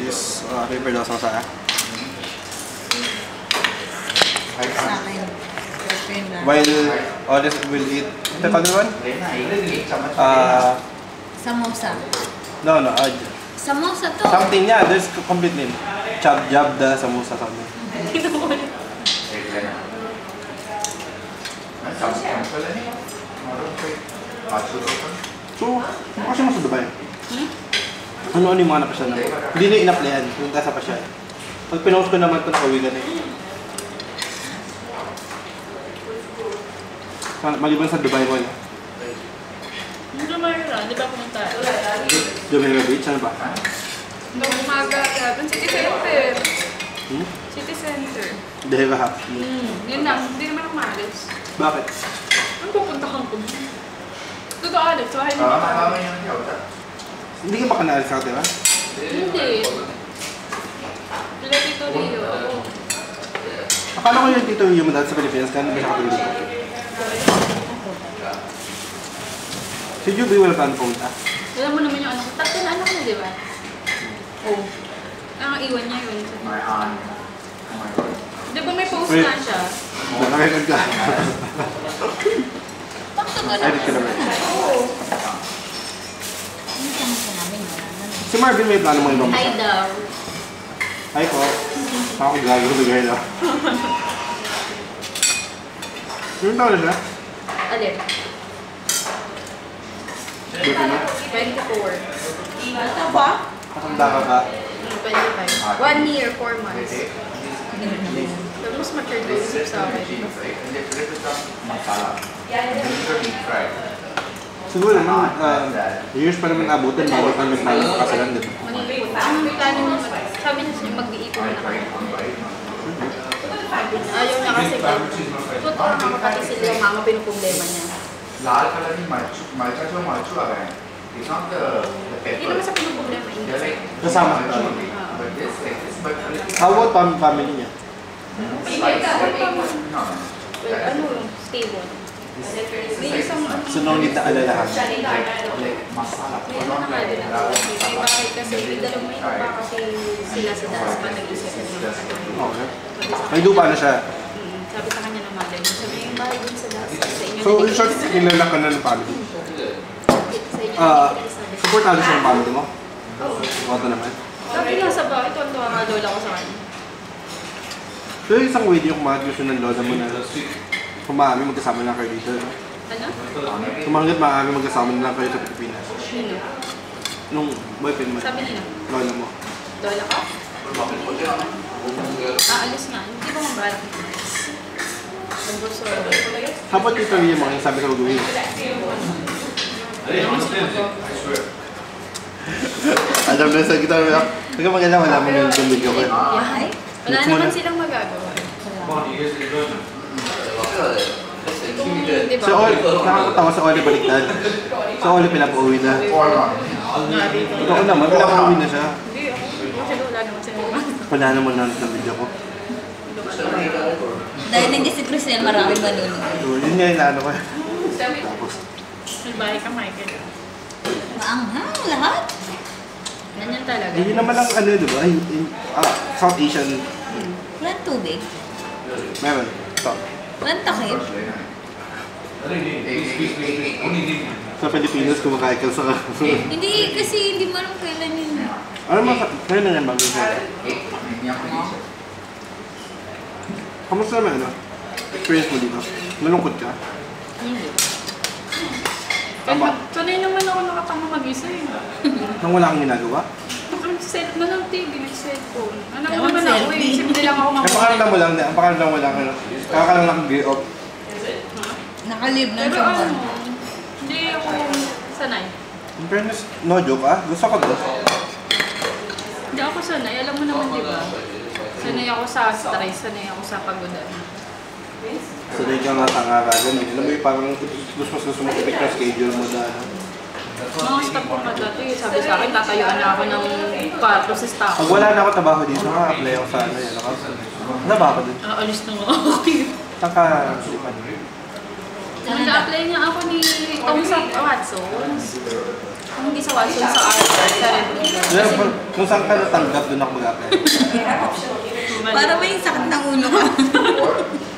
is paper daw sa saya. Sa akin. While others will eat, the other one? Samosa. No, Samosa to. something, yeah, there's a complete name. Jab the samosa something. So, kasi mo sa Dubai? Ano yung mga napasya naman? Hindi na in-applyan, yung tasa pa siya. Pag pinost ko naman ito, nakauwi ka na eh. Maliban sa Dubai mo, Jumeirah, di ba pumunta? Jumeirah Beach, ano ba? Noong umaga, doon City Center. Hmm? City Center. Dahil ba? Yun lang, hindi naman ako maalis. Bakit? Ano pupunta kang ko? Totoo alis, so hindi pa. Hindi ka ba kanaalis ka, diba? Hindi. Pila Tito Rio. Akala ko yung Tito Rio mo dati sa Pilipinas, kaya hindi siya katulog dito. Si Juby wala pa pumunta. Alam mo naman yung anak ko. Tatlo na anak mo, di ba? Oo. Ang iwan niya yun. Di ba may post na siya? Nakakagod ka. Edit ka naman. Oo. Ano samosa namin? Si Marvin may plano mo yung Hi daw. Hi po. Ako gago bigay na. Yung taon na siya? Alin? Buti na. 24. Bata ba? Matanda ka ba? 25. 1 year, 4 months. Pero mas mature daw isip sa akin. Siguro naman, years pa naman abutin bago ka nagpapakasalan din. Ang plano naman, sabi niya siya mag-iipon na kami. Ayaw niya kasi totoo naman pati sila yung mama pinuproblema niya. लाल कलर की मरचा जो मरचू आ गए it's not the Hindi naman sa pinuproblema. Kasama ka. How about family niya? Ano yung stable? May isang So no need na alalahan. Masala may ano na nga din ako. May bahay kasi, may dalawang pa kasi sila sa dance pa nag-isip nila. Okay. May lupa na siya. Sabi sa kanya ng mother niya, sabi yung bahay dun sa dance sa inyo. So in short, kilala ka na ng family. Sa inyo. Supportado siya ng family mo? Oto naman. Sabi nga sa bahay, tuwan-tuwa nga lola ko sa kanya. So yung isang way yung gusto ng lola mo na kung maaami magkasama na kayo dito. No? Ano? Kung hanggat maaami magkasama na lang kayo sa Pilipinas. Sino? Nung boyfriend mo, Sabi nila. lola mo. Lola ko? Aalis nga. Hindi ba mabalak na alis? Nagburso. Kapag ito yung mga sabi ka gagawin. Alam na sa kita mo. Huwag maganda wala mo yung video ko. Yahay? Wala naman silang magagawa. Di ba? Sa Oli, nakakatawa sa Oli baliktad. Sa Oli pinapauwi na. Totoo naman, pinapauwi na siya. Hindi ako. Kasi wala naman sila. Wala naman na video ko. Dahil hindi si Crisel, maraming manunod. So, yun nga yung naano ko. May bahay ka, Michael. Maanghang lahat. Ganyan talaga. Hindi naman lang ano, di ba? South Asian. Walang tubig. Meron. Ito. Walang takip. Sa Pilipinas, kumakain ka sa... Hindi kasi hindi mo alam kailan yun. Ano mga... Kaya na yan bago siya. Kamusta naman ano? Experience mo dito? Malungkot ka? Hindi. Tama. Sanay naman ako nakatama mag-isa eh. Nang wala kang ginagawa? Nanonood TV, nag-cellphone. Ano Ewan, naman ako eh. selfie. Simple lang ako Ang pakaramdam mo lang, ang pakaramdam mo lang, ano? Kaka lang nag-gear up. Nakalib na Pero siya. ano, hindi ako sanay. In fairness, no joke ah. Gusto ko to. Hindi ako sanay. Alam mo naman, di ba? Sanay ako sa stress, sanay ako sa pagodan. Sanay ka nga tangaragan eh. Alam mo yung parang gusto mo i-pick yung schedule mo na ano. Mga staff ko nga dati, sabi sa akin, tatayuan na ako ng kwarto sa staff. Pag wala na ako trabaho dito, naka-apply ako sa ano yan. Ano ba ako dun? Alis na nga ako. Saan ka silipan? Nag-apply nga ako ni Tom sa Watsons. Kung hindi sa Watson, sa art, sa Red Bull. Kung saan ka natanggap, doon ako mag-apply. Para may sakit ng ulo ka. Or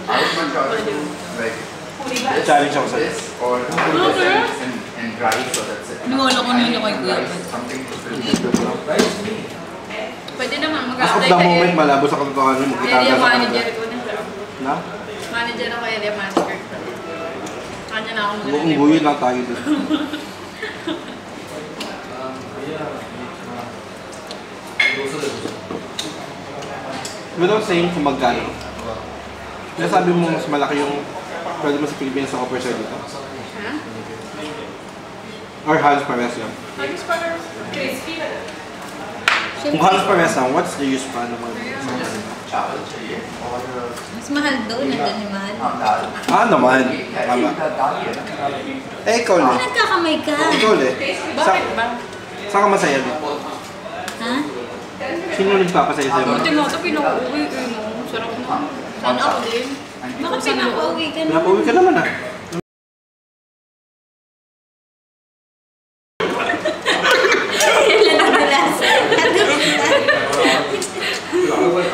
I would much rather do like Challenge ako sa'yo. this or do this and rice, so that's it. Niwala ko nila kay Kuya. Rice, something to fill. Pwede naman As of mag-apply the moment, malabo sa katotohanan mo. Area manager ko na siya. Na? Manager ako, area manager ko. Kanya na ako Buong buhay lang tayo doon. Without saying kung magkano, nasabi mo mas malaki yung pwede mo sa Pilipinas sa offer sa'yo dito? Ha? Or halos pares lang? Halos parang crispy. Kung halos pares lang, what's the use pa naman? चावल चाहिए और Mas mahal daw, nandun mahal. हाँ दाल Naman. क्या Tama. दाल ही है ना Eh, ikaw Kung le. nagkakamay ka. Ikaw le. Bakit ba? Saan ka masaya dito? Ha? Sino nagpapasaya sa'yo? Buti nga ito, pinauwi ko yun. Sarap na. Sana ako din. Bakit pinapauwi ka na? Pinapauwi ka naman ah. Kailan ang nalasan?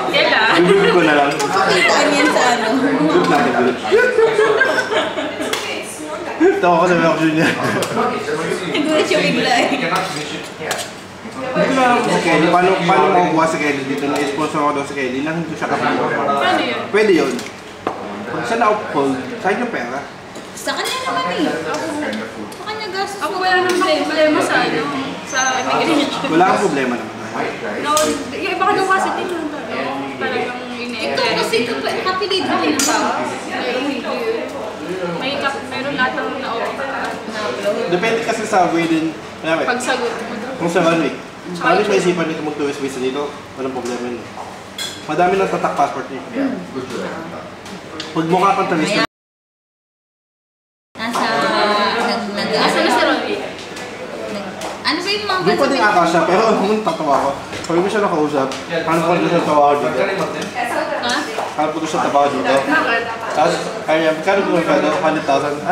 Kaya? Bibigyan ko na lang. Pakita niyan sa ano. Group natin, group. Tawa ko sa reaction niya. Nagulat siya bigla eh. You cannot finish it here. Hindi ko na alam si Kelly. Paano makukuha si Kelly dito? Na-sponsor ako daw si Kelly nang hindi ko siya kapag. Paano yun? Pwede yun. Pag siya na-uphold, saan yung pera? Sa kanya naman eh. Sa kanya gastos Ako mo. wala nang problema sa ano, sa immigration. Wala kang problema naman. White rice. No, yung iba ka daw kasi tingnan talagang ine-edit. Ito kasi kapilid mo Bakit yun. ba? Mayroong hindi yun. Mayroon lahat ng na-upload. Depende kasi sa way din. Kaya, Pagsagot mo daw. kung sa one week, halos may isipan nito mag-tourist visa dito, walang problema yun. Madami nang tatak passport niya. Yeah, good to that. Pag mukha kang tourist, Nasa... Asa na si Ronnie? Ano ba yung mga doon pa din ata siya, pero nung tatawa ko, pag mo siya nakausap, paano ko doon siya tawa dito? Ha? Paano ko doon siya tawa dito? Bakit? Tapos, kaya, magkano ko yung 100,000?